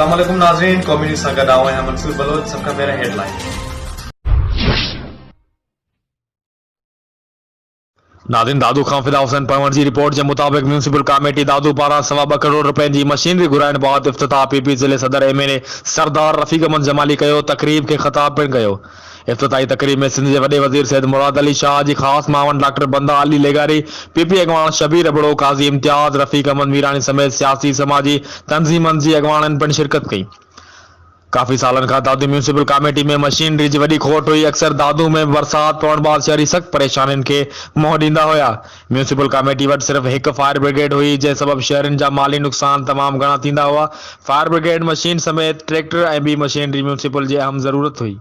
अस्सलाम वालेकुम नाज़रीन, कौमी न्यूज़ सां गॾु आहियां मंसूर बलोच। सभ खां पहिरियों हेडलाइन। नाज़रीन, दादू खां फिदा हुसैन परवर जी रिपोर्ट के मुताबिक म्यूनिसिपल कमेटी दादू पारां 2.25 करोड़ रुपए की मशीनरी घुराइण बाबति इफ्तिताह पीपी ज़िले सदर एमएलए सरदार रफ़ीक अहमद जमाली कयो। तकरीब के ख़िताब पिणु कयो। इफ्तिताही तकरीब में सिंध के वॾे वज़ीर सैयद मुराद अली शाह जी ख़ास मावन डॉक्टर बंदा अली लेगारी, पीपी अॻवान शबीर अबड़ो, काज़ी इम्तियाज़, रफ़ीक अहमद मीरानी समेत सियासी समाजी तंज़ीमनि जी अॻवाननि पिणु शिरकत कई। काफ़ी सालन खां दादू म्यूनिसिपल कमेटी में मशीनरी की वॾी खोट हुई। अक्सर दादू में बरसात पवण बाद शहरी सख्त परेशानियुनि खे मुंहुं ॾींदा हुआ। म्यूनिसिपल कमेटी वटि सिर्फ़ हिकु फायर ब्रिगेड हुई, जंहिं सबबि शहरनि जा माली नुक़सान तमामु घणा थींदा हुआ। फायर ब्रिगेड मशीन समेत ट्रैक्टर ऐं ॿी मशीनरी म्यूनिसिपल जी अहम ज़रूरत हुई।